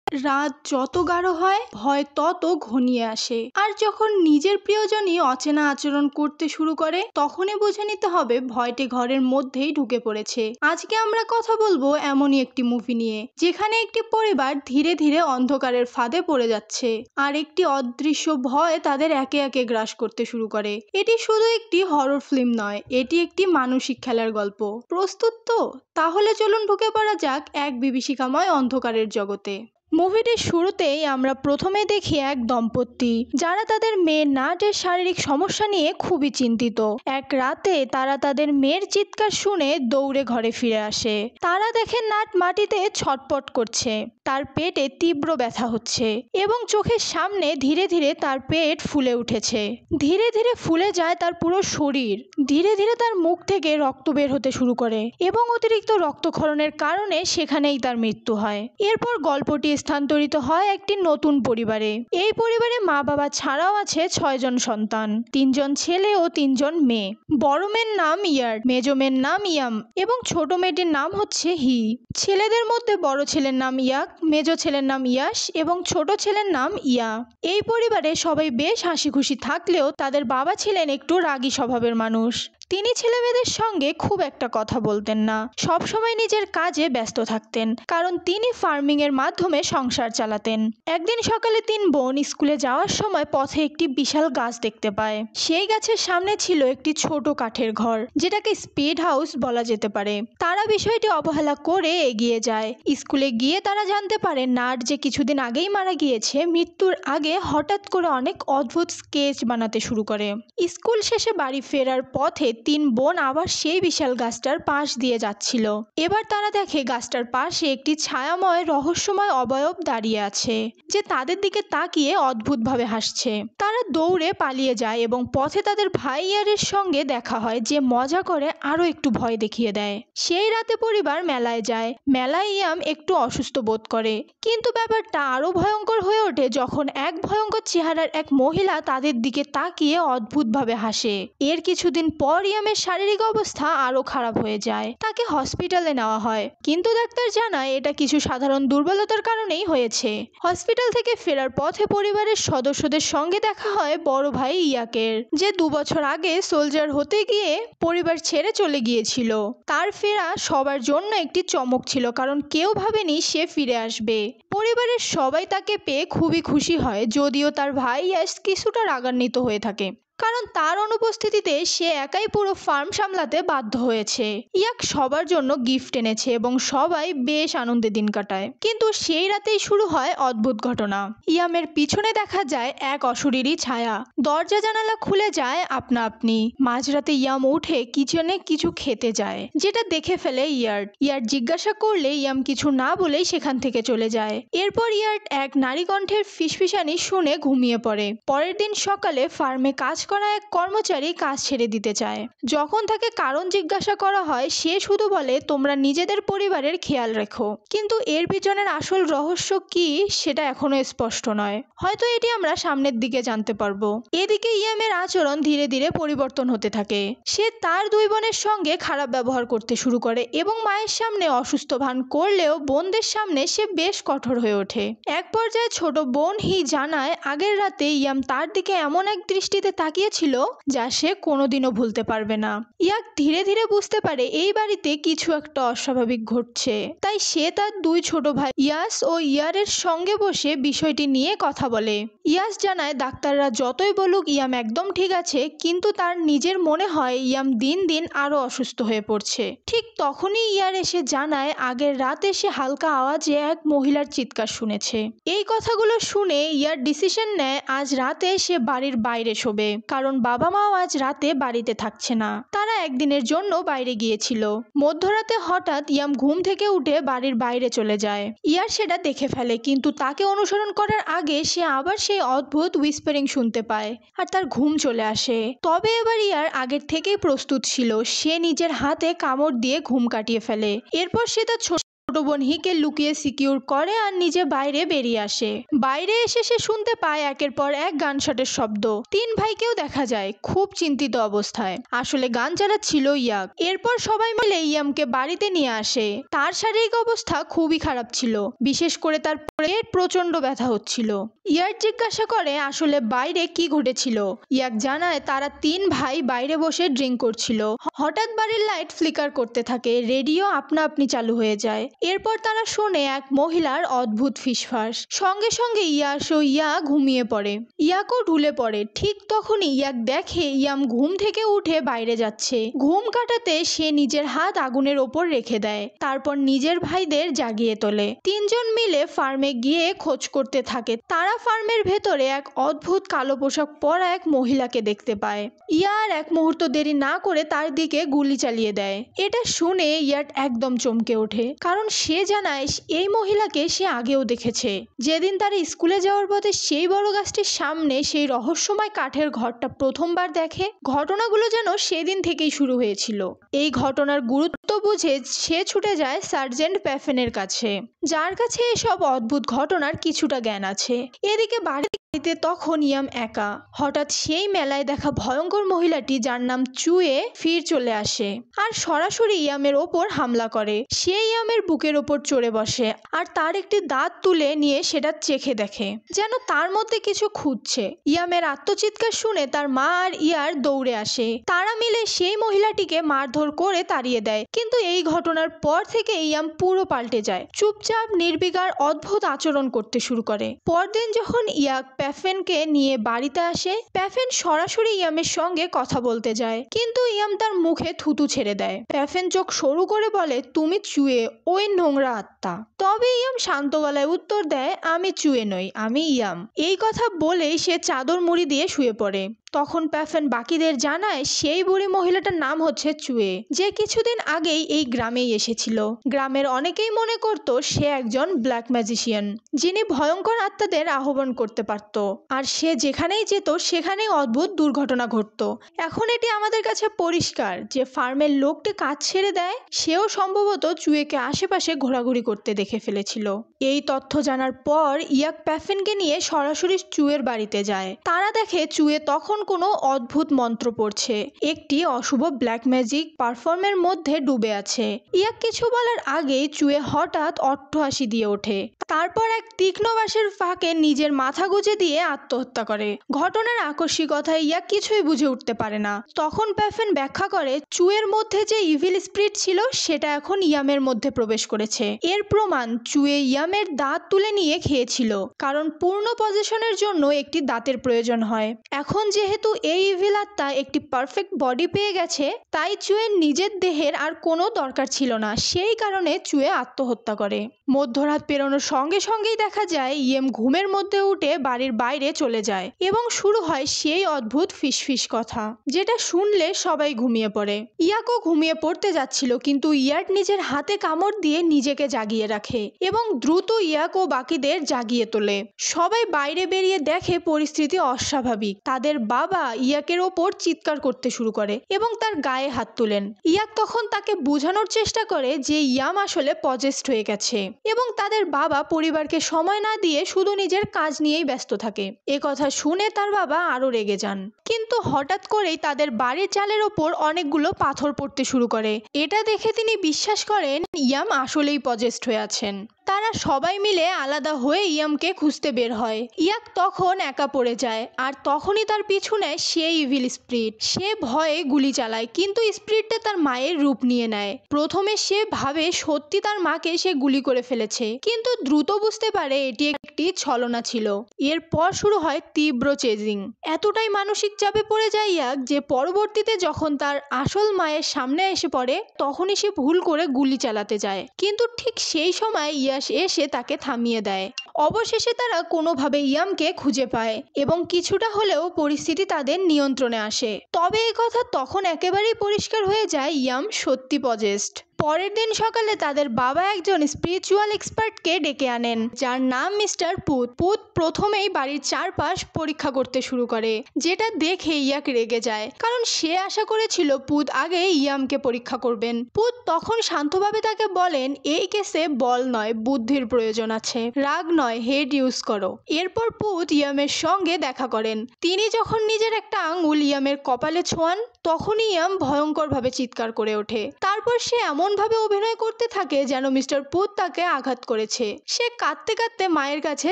রাত যত গাঢ় হয় ভয় তত ঘনিয়ে আসে, আর যখন নিজের প্রিয়জনই অচেনা আচরণ করতে শুরু করে তখনই বুঝে নিতে হবে ভয়টি ঘরের মধ্যেই ঢুকে পড়েছে। আজকে আমরা কথা বলবো এমনই একটি মুভি নিয়ে যেখানে একটি পরিবার ধীরে ধীরে অন্ধকারের ফাঁদে পড়ে যাচ্ছে আর একটি অদৃশ্য ভয় তাদের একে একে গ্রাস করতে শুরু করে। এটি শুধু একটি হরর ফিল্ম নয়, এটি একটি মানসিক খেলার গল্প। প্রস্তুত তো? তাহলে চলুন ঢুকে পড়া যাক এক বিভীষিকাময় অন্ধকারের জগতে। মুভিটির শুরুতেই আমরা প্রথমে দেখি এক দম্পতি যারা তাদের মেয়ের নাটের শারীরিক সমস্যা নিয়ে খুবই চিন্তিত। এক রাতে তারা তাদের মেয়ের চিৎকার শুনে দৌড়ে ঘরে ফিরে আসে। তারা দেখে নাট মাটিতে ছটপট করছে, তার পেটে তীব্র ব্যথা হচ্ছে এবং চোখের সামনে ধীরে ধীরে তার পেট ফুলে উঠেছে। ধীরে ধীরে ফুলে যায় তার পুরো শরীর। ধীরে ধীরে তার মুখ থেকে রক্ত বের হতে শুরু করে এবং অতিরিক্ত রক্তক্ষরণের কারণে সেখানেই তার মৃত্যু হয়। এরপর গল্পটি স্থানান্তরিত হয় একটি নতুন পরিবারে। এই পরিবারে মা বাবা ছাড়াও আছে 6 জন সন্তান, 3 জন ছেলে ও 3 জন মেয়ে। বড় মেয়ের নাম ইয়ার, মেজ মেয়ের নাম ইয়াম এবং ছোট মেয়েটির নাম হচ্ছে হি। ছেলেদের মধ্যে বড় ছেলের নাম ইয়াক, মেজ ছেলের নাম ইয়াস এবং ছোট ছেলের নাম ইয়া। এই পরিবারে সবাই বেশ হাসি খুশি থাকলেও তাদের বাবা ছিলেন একটু রাগী স্বভাবের মানুষ। তিনি ছেলেমেয়েদের সঙ্গে খুব একটা কথা বলতেন না, সবসময় নিজের কাজে ব্যস্ত থাকতেন কারণ তিনি ফার্মিং এর মাধ্যমে সংসার চালাতেন। একদিন সকালে 3 বোন স্কুলে যাওয়ার সময় পথে একটি বিশাল গাছ দেখতে পায়। সেই গাছের সামনে ছিল একটি ছোট কাঠের ঘর, যেটাকে স্পিড হাউস বলা যেতে পারে। তারা বিষয়টি অবহেলা করে এগিয়ে যায়। স্কুলে গিয়ে তারা জানতে পারে নাট যে কিছুদিন আগেই মারা গিয়েছে, মৃত্যুর আগে হঠাৎ করে অনেক অদ্ভুত স্কেচ বানাতে শুরু করে। স্কুল শেষে বাড়ি ফেরার পথে 3 বোন আবার সেই বিশাল গাছটার পাশ দিয়ে যাচ্ছিল। এবার তারা দেখে গাছটার পাশে একটি ছায়াময় রহস্যময় অবয়ব দাঁড়িয়ে আছে, যে তাদের দিকে তাকিয়ে অদ্ভুতভাবে হাসছে। তারা দৌড়ে পালিয়ে যায় এবং পথে তাদের ভাই ইয়ারের সঙ্গে দেখা হয়, যে মজা করে আরো একটু ভয় দেখিয়ে দেয়। সেই রাতে পরিবার মেলায় যায়। মেলায় ইয়াম একটু অসুস্থ বোধ করে, কিন্তু ব্যাপারটা আরো ভয়ঙ্কর হয়ে ওঠে যখন এক ভয়ঙ্কর চেহারার এক মহিলা তাদের দিকে তাকিয়ে অদ্ভুতভাবে হাসে। এর কিছুদিন পর ইয়ামের শারীরিক অবস্থা আরো খারাপ হয়ে যায়। তাকে হসপিটালে নেওয়া হয়, কিন্তু ডাক্তার জানায় এটা কিছু সাধারণ দুর্বলতার কারণেই হয়েছে। হসপিটাল থেকে ফেরার পথে পরিবারের সদস্যদের সঙ্গে দেখা হয় বড় ভাই ইয়াকের, যে 2 বছর আগে সোলজার হতে গিয়ে পরিবার ছেড়ে চলে গিয়েছিল। তার ফেরা সবার জন্য একটি চমক ছিল, কারণ কেউ ভাবেনি সে ফিরে আসবে। পরিবারের সবাই তাকে পেয়ে খুবই খুশি হয়, যদিও তার ভাই ইয়াস কিছুটা রাগান্বিত হয়ে থাকে, কারণ তার অনুপস্থিতিতে সে একাই পুরো ফার্ম সামলাতে বাধ্য হয়েছে। ইয়াক সবার জন্য গিফট এনেছে এবং সবাই বেশ আনন্দে দিন কাটায়। কিন্তু সেই রাতেই শুরু হয় অদ্ভুত ঘটনা। ইয়ামের পিছনে দেখা যায় এক অশরীরী ছায়া। দরজা জানালা খুলে যায় আপনা আপনি। মাঝরাতে ইয়াম উঠে কিচেনে কিছু খেতে যায়, যেটা দেখে ফেলে ইয়ার জিজ্ঞাসা করলে ইয়াম কিছু না বলেই সেখান থেকে চলে যায়। এরপর ইয়ার এক নারী কণ্ঠের ফিসফিসানি শুনে ঘুমিয়ে পড়ে। পরের দিন সকালে ফার্মে কাজ করা এক কর্মচারী কাজ ছেড়ে দিতে চায়। যখন তাকে কারণ জিজ্ঞাসা করা হয়, সে শুধু বলে তোমরা নিজেদের পরিবারের খেয়াল রেখো। কিন্তু এর পিছনের আসল রহস্য কি সেটা এখনো স্পষ্ট নয়। হয়তো এটি আমরা সামনের দিকে জানতে পারবো। এদিকে ইয়ামের আচরণ ধীরে ধীরে পরিবর্তন হতে থাকে। সে তার 2 বোনের সঙ্গে খারাপ ব্যবহার করতে শুরু করে এবং মায়ের সামনে অসুস্থ ভান করলেও বোনদের সামনে সে বেশ কঠোর হয়ে ওঠে। এক পর্যায়ে ছোট বোন হি জানায় আগের রাতে ইয়াম তার দিকে এমন এক দৃষ্টিতে তাকিয়েছিল যা সে কোনোদিনও ভুলতে পারবে না। ইয়াক ধীরে ধীরে বুঝতে পারে এই বাড়িতে কিছু একটা অস্বাভাবিক ঘটছে, তাই সে তার 2 ছোট ভাই ইয়াস ও ইয়ারের সঙ্গে বসে বিষয়টি নিয়ে কথা বলে। ইয়াস জানায় ডাক্তাররা যতই বলুক ইয়াম একদম ঠিক আছে, কিন্তু তার নিজের মনে হয় ইয়াম দিন দিন আরো অসুস্থ হয়ে পড়ছে। ঠিক তখনই ইয়ার এসে জানায় আগের রাতে সে হালকা আওয়াজে এক মহিলার চিৎকার শুনেছে। এই কথাগুলো শুনে ইয়ার ডিসিশন নেয় আজ রাতে সে বাড়ির বাইরে শোবে, কারণ বাবা মাও আজ রাতে বাড়িতে থাকছে না। তারা একদিনের জন্য বাইরে গিয়েছিল। মধ্যরাতে হঠাৎ ইয়াম ঘুম থেকে উঠে বাড়ির বাইরে চলে যায়। ইয়ার সেটা দেখে ফেলে, কিন্তু তাকে অনুসরণ করার আগে সে আবার সেই অদ্ভুত হুইসপারিং শুনতে পায় আর তার ঘুম চলে আসে। তবে এবার ইয়ার আগের থেকেই প্রস্তুত ছিল। সে নিজের হাতে কামড় দিয়ে ঘুম কাটিয়ে ফেলে। এরপর সে তার ছোট বোন হিকে লুকিয়ে সিকিউর করে আর নিজে বাইরে বেরিয়ে আসে। বাইরে এসে সে শুনতে পায় একের পর এক গানশটের শব্দ। তিন ভাইকেও দেখা যায় খুব চিন্তিত অবস্থায়। আসলে গান চালাচ্ছিল ইয়াক। এরপর সবাই মিলে ইয়ামকে বাড়িতে নিয়ে আসে। তার শারীরিক অবস্থা খুবই খারাপ ছিল, বিশেষ করে তার পেট প্রচন্ড ব্যথা হচ্ছিল। ইয়াক জিজ্ঞাসা করে আসলে বাইরে কি ঘটেছিল। ইয়াক জানায় তারা তিন ভাই বাইরে বসে ড্রিঙ্ক করছিল। হঠাৎ বাড়ির লাইট ফ্লিকার করতে থাকে, রেডিও আপনা আপনি চালু হয়ে যায়। এরপর তারা শোনে এক মহিলার অদ্ভুত ফিসফাস। সঙ্গে সঙ্গে ইয়াস ও ইয়া ঘুমিয়ে পড়ে। ইয়াকও ঢুলে পড়ে। ঠিক তখনই ইয়াক দেখে ইয়াম ঘুম থেকে উঠে বাইরে যাচ্ছে। ঘুম কাটাতে সে নিজের হাত আগুনের ওপর রেখে দেয়, তারপর নিজের ভাইদের জাগিয়ে তোলে। তিনজন মিলে ফার্মে গিয়ে খোঁজ করতে থাকে। তারা ফার্মের ভেতরে এক অদ্ভুত কালো পোশাক পরা এক মহিলাকে দেখতে পায়। ইয়ার এক মুহূর্ত দেরি না করে তার দিকে গুলি চালিয়ে দেয়। এটা শুনে ইয়াট একদম চমকে ওঠে, কারণ সে জানায় এই মহিলাকে সে আগেও দেখেছে। যেদিন তার স্কুলে যাওয়ার পথে সেই বড় গাছটির সামনে সেই রহস্যময় কাঠের ঘরটা প্রথমবার দেখে। ঘটনাগুলো যেন সেদিন থেকেই শুরু হয়েছিল। এই ঘটনার গুরুত্ব বুঝে সে ছুটে যায় সার্জেন্ট প্যাফেনের কাছে, যার কাছে এসব অদ্ভুত ঘটনার কিছুটা জ্ঞান আছে। এদিকে বাড়িতে তখন ইয়াম একা। হঠাৎ সেই মেলায় দেখা ভয়ঙ্কর মহিলাটি, যার নাম চুয়ে, ফির চলে আসে আর সরাসরি ইয়ামের ওপর হামলা করে। সে ইয়ামের বুকের ওপর চড়ে বসে আর তার একটি দাঁত তুলে নিয়ে সেটা চেখে দেখে, যেন তার মধ্যে কিছু খুঁজছে। ইয়ামের আত্মচিৎকার শুনে তার মা আর ইয়ার দৌড়ে আসে। তারা মিলে সেই মহিলাটিকে মারধর করে তাড়িয়ে দেয়। কিন্তু এই ঘটনার পর থেকে ইয়াম পুরো পাল্টে যায়, চুপচাপ নির্বিকার অদ্ভুত আচরণ করতে শুরু করে। পরদিন যখন ইয়াক প্যাফেনকে নিয়ে বাড়িতে আসে, প্যাফেন সরাসরি ইয়ামের সঙ্গে কথা বলতে যায়, কিন্তু ইয়াম তার মুখে থুতু ছেড়ে দেয়। প্যাফেন চোখ সরু করে বলে, তুমি চুয়ে, ওই নোংরা আত্মা। তবে ইয়াম শান্ত গলায় উত্তর দেয়, আমি চুয়ে নই, আমি ইয়াম। এই কথা বলেই সে চাদর মুড়ি দিয়ে শুয়ে পড়ে। তখন প্যাফেন বাকিদের জানায় সেই বুড়ি মহিলাটার নাম হচ্ছে চুয়ে, যে কিছুদিন আগেই এই গ্রামেই এসেছিল। গ্রামের অনেকেই মনে করত সে একজন ব্ল্যাক ম্যাজিশিয়ান, যিনি ভয়ঙ্কর আত্মাদের আহ্বান করতে পারত, আর সে যেখানেই যেত সেখানেই অদ্ভুত দুর্ঘটনা ঘটত। এখন এটি আমাদের কাছে পরিষ্কার যে ফার্মের লোকটি কাজ ছেড়ে দেয়, সেও সম্ভবত চুয়েকে আশেপাশে ঘোরাঘুরি করতে দেখে ফেলেছিল। এই তথ্য জানার পর ইয়াক প্যাফেনকে নিয়ে সরাসরি চুয়ের বাড়িতে যায়। তারা দেখে চুয়ে তখন কোনো অদ্ভুত মন্ত্র পড়ছে, একটি অশুভ ব্ল্যাক ম্যাজিক পারফর্মের মধ্যে ডুবে আছে। ইয়াক কিছু বলার আগেই চুয়ে হঠাৎ অট্টহাসি দিয়ে ওঠে, তারপর এক তীক্ষ্ণ বাঁশের ফাঁকে নিজের মাথা গুঁজে দিয়ে আত্মহত্যা করে। ঘটনার আকস্মিকতায় ইয়াক কিছুই বুঝে উঠতে পারে না। তখন প্যাফেন ব্যাখ্যা করে চুয়ের মধ্যে যে ইভিল স্পিরিট ছিল সেটা এখন ইয়ামের মধ্যে প্রবেশ করেছে। এর প্রমাণ চুয়ে ইয়ামের দাঁত তুলে নিয়ে খেয়েছিল, কারণ পূর্ণ পজিশনের জন্য একটি দাঁতের প্রয়োজন হয়। এখন যেহেতু এই ইভিল আত্মা একটি পারফেক্ট বডি পেয়ে গেছে, তাই চুয়ের নিজের দেহের আর কোনো দরকার ছিল না। সেই কারণে চুয়ে আত্মহত্যা করে। মধ্যরাত পেরোনোর সঙ্গে সঙ্গেই দেখা যায় ইয়েম ঘুমের মধ্যে উঠে বাড়ির বাইরে চলে যায় এবং শুরু হয় সেই অদ্ভুত ফিসফিস কথা, যেটা শুনলে সবাই ঘুমিয়ে পড়ে। ইয়াকও ঘুমিয়ে পড়তে যাচ্ছিল, কিন্তু ইয়াক নিজের হাতে কামড় দিয়ে নিজেকে জাগিয়ে রাখে এবং দ্রুত ইয়াক ও বাকিদের জাগিয়ে তোলে। সবাই বাইরে বেরিয়ে দেখে পরিস্থিতি অস্বাভাবিক। তাদের বাবা ইয়াকের ওপর চিৎকার করতে শুরু করে এবং তার গায়ে হাত তোলেন। ইয়াক তখন তাকে বোঝানোর চেষ্টা করে যে ইয়াম আসলে পজেসড হয়ে গেছে এবং তাদের বাবা পরিবারকে সময় না দিয়ে শুধু নিজের কাজ নিয়েই ব্যস্ত থাকে। এ কথা শুনে তার বাবা আরো রেগে যান, কিন্তু হঠাৎ করেই তাদের বাড়ির চালের ওপর অনেকগুলো পাথর পড়তে শুরু করে। এটা দেখে তিনি বিশ্বাস করেন ইয়াম আসলেই পজেসড হয়ে আছেন। তারা সবাই মিলে আলাদা হয়ে ইয়ামকে খুঁজতে বের হয়। ইয়াক তখন একা পড়ে যায়, আর তখনই তার পিছু নেয় সেই ইভিল স্পিরিট। সে ভয়ে গুলি চালায়, কিন্তু স্পিরিটটা তার মায়ের রূপ নিয়ে নেয়। প্রথমে সে ভাবে সত্যি তার মাকে সে গুলি করে ফেলেছে, কিন্তু দ্রুত বুঝতে পারে এটি একটি ছলনা ছিল। এরপর শুরু হয় তীব্র চেজিং। এতটাই মানসিক চাপে পড়ে যায় ইয়াক যে পরবর্তীতে যখন তার আসল মায়ের সামনে এসে পড়ে, তখনই সে ভুল করে গুলি চালাতে যায়, কিন্তু ঠিক সেই সময় ইয়াস এসে তাকে থামিয়ে দেয়। অবশেষে তারা কোনোভাবে ইয়ামকে খুঁজে পায় এবং কিছুটা হলেও পরিস্থিতি তাদের নিয়ন্ত্রণে আসে। তবে এই কথা তখন একেবারেই পরিষ্কার হয়ে যায় ইয়াম সত্যি পজেসড। পরের দিন সকালে তাদের বাবা একজন স্পিরিচুয়াল এক্সপার্টকে ডেকে আনেন, যার নাম মিস্টার পুত। পুত প্রথমেই বাড়ির চারপাশ পরীক্ষা করতে শুরু করে, যেটা দেখে ইয়াক রেগে যায়, কারণ সে আশা করেছিল পুত আগে ইয়ামকে পরীক্ষা করবেন। পুত তখন শান্তভাবে তাকে বলেন, এই কেসে বল নয়, বুদ্ধির প্রয়োজন আছে, রাগ নয়, হেড ইউজ করো। এরপর পুত ইয়ামের সঙ্গে দেখা করেন। তিনি যখন নিজের একটা আঙুল ইয়ামের কপালে ছোঁয়ান, তখনই ইয়াম ভয়ঙ্করভাবে চিৎকার করে ওঠে। তারপর সে এমনভাবে অভিনয় করতে থাকে যেন মিস্টার পুত তাকে আঘাত করেছে। সে কাঁদতে কাঁদতে মায়ের কাছে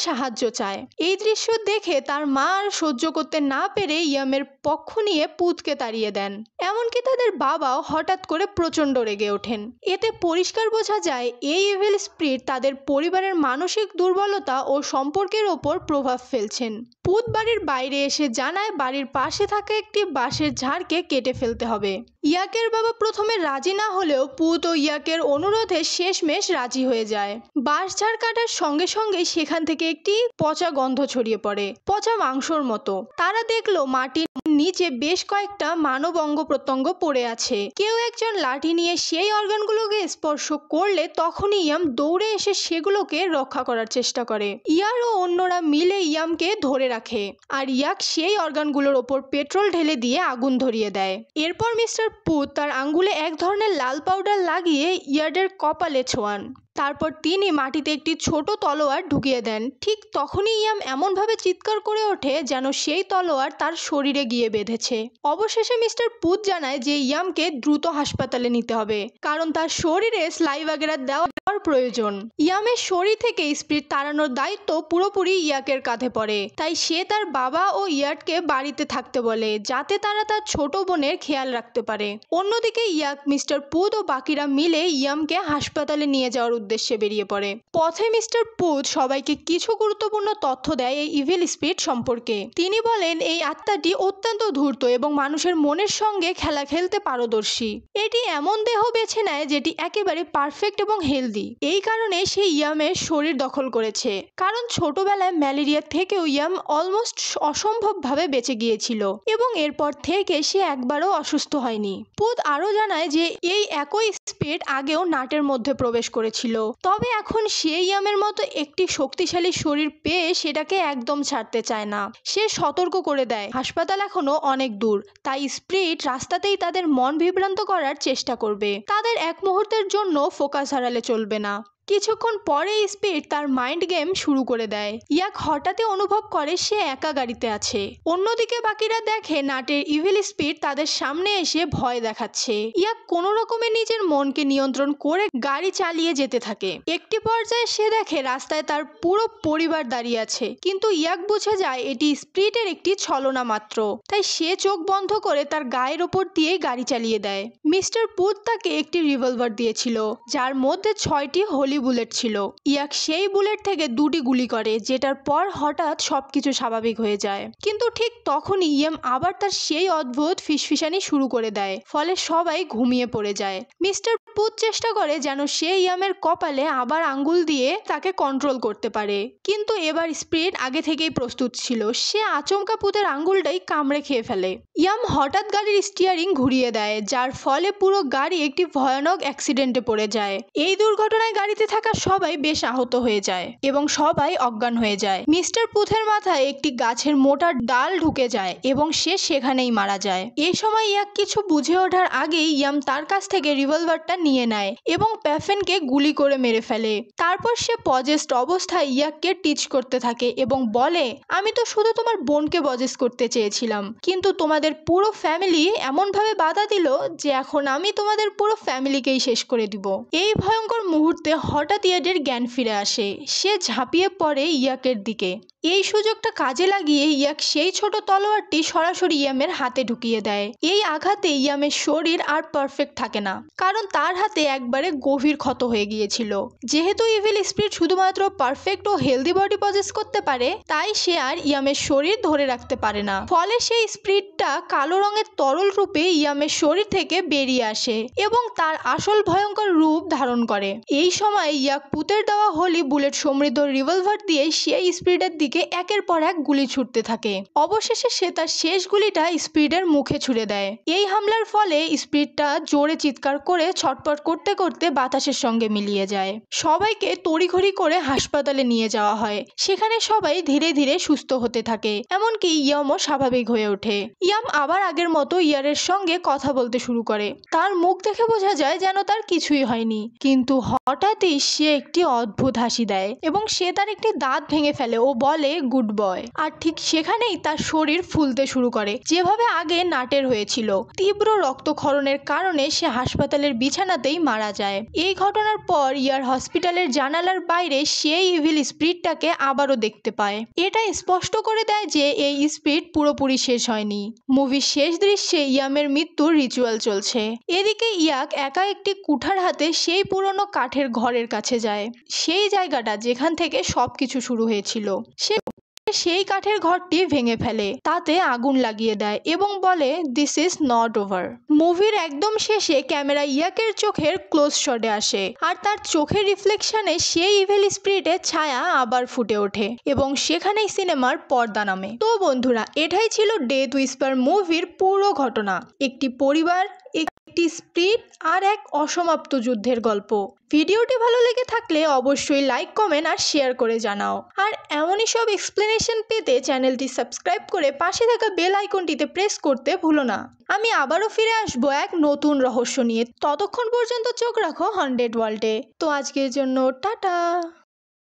সাহায্য চায়। এই দৃশ্য দেখে তার মা আর সহ্য করতে না পেরে ইয়ামের পক্ষ নিয়ে পুতকে তাড়িয়ে দেন। এমনকি তাদের বাবাও হঠাৎ করে প্রচণ্ড রেগে ওঠেন। এতে পরিষ্কার বোঝা যায় এই ইভিল স্পিরিট তাদের পরিবারের মানসিক দুর্বলতা ও সম্পর্কের ওপর প্রভাব ফেলছেন। পুত বাড়ির বাইরে এসে জানায় বাড়ির পাশে থাকা একটি বাঁশের ঝাড়কে কেটে ফেলতে হবে। ইয়াকের বাবা প্রথমে রাজি না হলেও পুত ও ইয়াকের অনুরোধে শেষমেশ রাজি হয়ে যায়। বাঁশ ঝাড় কাটার সঙ্গে সঙ্গে সেখান থেকে একটি পচা গন্ধ ছড়িয়ে পড়ে, পচা মাংসর মতো। তারা দেখলো মাটির নিচে বেশ কয়েকটা মানব অঙ্গ প্রত্যঙ্গ পড়ে আছে। কেউ একজন লাঠি নিয়ে সেই অর্গানগুলোকে স্পর্শ করলে তখনই ইয়াম দৌড়ে এসে সেগুলোকে রক্ষা করার চেষ্টা করে। ইয়ার ও অন্যরা মিলে ইয়ামকে ধরে রাখে, আর ইয়াক সেই অর্গানগুলোর ওপর পেট্রোল ঢেলে দিয়ে আগুন ধরিয়ে দেয়। এরপর মিস্টার পুত তার আঙ্গুলে এক ধরনের লাল পাউডার লাগিয়ে ইয়ার্ডের কপালে ছোঁয়ান। তারপর তিনি মাটিতে একটি ছোট তলোয়ার ঢুকিয়ে দেন। ঠিক তখনই ইয়াম এমনভাবে চিৎকার করে ওঠে যেন সেই তলোয়ার তার শরীরে গিয়ে বেঁধেছে। অবশেষে মিস্টার পুত জানায় যে ইয়ামকে দ্রুত হাসপাতালে নিতে হবে, কারণ তার শরীরে স্লাইভাগেরা দেওয়ার প্রয়োজন। ইয়ামের শরীর থেকে স্পিরিট তাড়ানোর দায়িত্ব পুরোপুরি ইয়াকের কাঁধে পড়ে। তাই সে তার বাবা ও ইয়াককে বাড়িতে থাকতে বলে, যাতে তারা তার ছোট বোনের খেয়াল রাখতে পারে। অন্যদিকে ইয়াক, মিস্টার পুত ও বাকিরা মিলে ইয়ামকে হাসপাতালে নিয়ে যাওয়ার উদ্দেশ্যে বেরিয়ে পড়ে। পথে মিস্টার পুত সবাইকে কিছু গুরুত্বপূর্ণ তথ্য দেয় এই ইভিল স্পিরিট সম্পর্কে। তিনি বলেন এই আত্মাটি অত্যন্ত ধূর্ত এবং মানুষের মনের সঙ্গে খেলা খেলতে পারদর্শী। এটি এমন দেহ বেছে নেয় যেটি একেবারে পারফেক্ট এবং হেলদি। এই কারণে সে ইয়ামের শরীর দখল করেছে, কারণ ছোটবেলায় ম্যালেরিয়া থেকেও ইয়াম অলমোস্ট অসম্ভবভাবে বেঁচে গিয়েছিল এবং এরপর থেকে সে একবারও অসুস্থ হয়নি। পুত আরও জানায় যে এই একই স্পিরিট আগেও নাটের মধ্যে প্রবেশ করেছিল, তবে এখন সে ইয়ামের মতো একটি শক্তিশালী শরীর পেয়ে সেটাকে একদম ছাড়তে চায় না। সে সতর্ক করে দেয় হাসপাতাল এখনো অনেক দূর, তাই স্পিরিট রাস্তাতেই তাদের মন বিভ্রান্ত করার চেষ্টা করবে। তাদের এক মুহূর্তের জন্য ফোকাস হারালে চলবে না। কিছুক্ষণ পরে স্পিরিট তার মাইন্ড গেম শুরু করে দেয়। ইয়াক হঠাৎই অনুভব করে সে একা গাড়িতে আছে। অন্যদিকে বাকিরা দেখে নাটের ইভিল স্পিরিট তাদের সামনে এসে ভয় দেখাচ্ছে। ইয়াক কোনো রকমে নিজের মনকে নিয়ন্ত্রণ করে গাড়ি চালিয়ে যেতে থাকে। একটি পর্যায়ে সে দেখে রাস্তায় তার পুরো পরিবার দাঁড়িয়ে আছে, কিন্তু ইয়াক বুঝে যায় এটি স্পিরিটের একটি ছলনা মাত্র। তাই সে চোখ বন্ধ করে তার গায়ের ওপর দিয়ে গাড়ি চালিয়ে দেয়। মিস্টার পুত তাকে একটি রিভলভার দিয়েছিল, যার মধ্যে 6টি হোলি বুলেট ছিল। ইয়াক সেই বুলেট থেকে 2টি গুলি করে, যেটার পর হঠাৎ সবকিছু স্বাভাবিক হয়ে যায়। কিন্তু ঠিক তখনই ইয়াম আবার তার সেই অদ্ভুত ফিসফিসানি শুরু করে দেয়, ফলে সবাই ঘুমিয়ে পড়ে যায়। মিস্টার পুত চেষ্টা করে যেন সে ইয়ামের কপালে আবার আঙ্গুল দিয়ে তাকে কন্ট্রোল করতে পারে, কিন্তু এবার স্পিরিট আগে থেকেই প্রস্তুত ছিল। সে আচমকা পুতের আঙ্গুলটাই কামড়ে খেয়ে ফেলে। ইয়াম হঠাৎ গাড়ির স্টিয়ারিং ঘুরিয়ে দেয়, যার ফলে পুরো গাড়ি একটি ভয়ানক অ্যাক্সিডেন্টে পড়ে যায়। এই দুর্ঘটনায় গাড়িতে থাকা সবাই বেশ আহত হয়ে যায় এবং সবাই অজ্ঞান হয়ে যায়। মিস্টার পুথের মাথায় একটি গাছের মোটা ডাল ঢুকে যায় এবং সে সেখানেই মারা যায়। এই সময় ইয়াক কিছু বুঝে ওঠার আগেই ইয়াম তার কাছ থেকে রিভলভারটা নিয়ে নেয় এবং প্যাফেনকে গুলি করে মেরে ফেলে। তারপর সে পজেস্ট অবস্থায় ইয়াককে টিচ করতে থাকে এবং বলে, আমি তো শুধু তোমার বোনকে পজেস করতে চেয়েছিলাম, কিন্তু তোমাদের পুরো ফ্যামিলি এমনভাবে বাধা দিল যে এখন আমি তোমাদের পুরো ফ্যামিলিকেই শেষ করে দিব। এই ভয়ঙ্কর মুহূর্তে হঠাৎ ইয়াডের জ্ঞান ফিরে আসে। সে ঝাঁপিয়ে পড়ে ইয়াকের দিকে। এই সুযোগটা কাজে লাগিয়ে ইয়াক সেই ছোট তলোয়ারটি সরাসরি ইয়ামের হাতে ঢুকিয়ে দেয়। এই আঘাতে ইয়ামের শরীর আর পারফেক্ট থাকে না, কারণ তার হাতে একবারে গভীর ক্ষত হয়ে গিয়েছিল। যেহেতু ইভিল স্পিরিট শুধুমাত্র পারফেক্ট ও হেলদি বডি পজেস করতে পারে, তাই সে আর ইয়ামের শরীর ধরে রাখতে পারে না। ফলে সেই স্পিরিটটা কালো রঙের তরল রূপে ইয়ামের শরীর থেকে বেরিয়ে আসে এবং তার আসল ভয়ঙ্কর রূপ ধারণ করে। এই সময় ইয়াক পুতের দেওয়া হোলি বুলেট সমৃদ্ধ রিভলভার দিয়ে সেই স্পিরিটের দিকে একের পর এক গুলি ছুটতে থাকে। অবশেষে সে তার শেষ গুলিটা স্পিরিটের মুখে ছুড়ে দেয়। এই হামলার ফলে স্পিরিটটা জোরে চিৎকার করে ছটফট ছটপট করতে করতে বাতাসের সঙ্গে মিলিয়ে যায়। সবাইকে তড়িঘড়ি করে হাসপাতালে নিয়ে যাওয়া হয়। সেখানে সবাই ধীরে ধীরে সুস্থ হতে থাকে, এমনকি ইয়ামও স্বাভাবিক হয়ে ওঠে। ইয়াম আবার আগের মতো ইয়ারের সঙ্গে কথা বলতে শুরু করে। তার মুখ দেখে বোঝা যায় যেন তার কিছুই হয়নি, কিন্তু হঠাৎই সে একটি অদ্ভুত হাসি দেয় এবং সে তার একটি দাঁত ভেঙে ফেলে ও বলে গুড বয়। আর ঠিক সেখানেই তার শরীর ফুলতে শুরু করে, যেভাবে আগে নাটের হয়েছিল। তীব্র রক্তক্ষরণের কারণে সে হাসপাতালের বিছানাতেই মারা যায়। এই ঘটনার পর ইয়ার হসপিটালের জানালার বাইরে সেই ইভিল স্পিরিটটাকে আবারও দেখতে পায়। এটা স্পষ্ট করে দেয় যে এই স্পিরিট পুরোপুরি শেষ হয়নি। মুভির শেষ দৃশ্যে ইয়ামের মৃত্যুর রিচুয়াল চলছে। এদিকে ইয়াক একা একটি কুঠার হাতে সেই পুরনো কাঠের ঘরের কাছে যায়, সেই জায়গাটা যেখান থেকে সবকিছু শুরু হয়েছিল। সে সেই কাঠের ঘরটি ভেঙে ফেলে, তাতে আগুন লাগিয়ে দেয় এবং বলে দিস ইজ নট ওভার। মুভির একদম শেষে ক্যামেরা ইয়াকের চোখের ক্লোজ শটে আসে, আর তার চোখের রিফ্লেকশনে সেই ইভিল স্পিরিটের ছায়া আবার ফুটে ওঠে এবং সেখানেই সিনেমার পর্দা নামে। তো বন্ধুরা, এটাই ছিল ডেথ হুইসপার মুভির পুরো ঘটনা। একটি পরিবার, একটি স্পিরিট আর এক অসমাপ্ত যুদ্ধের গল্প। ভিডিওটি ভালো লেগে থাকলে অবশ্যই লাইক, কমেন্ট আর শেয়ার করে জানাও। আর এমনই সব এক্সপ্লেনেশন পেতে চ্যানেলটি সাবস্ক্রাইব করে পাশে থাকা বেল আইকনটিতে প্রেস করতে ভুলো না। আমি আবারও ফিরে আসবো এক নতুন রহস্য নিয়ে। ততক্ষণ পর্যন্ত চোখ রাখো 100 ওয়ার্ল্ডে। তো আজকের জন্য টাটা।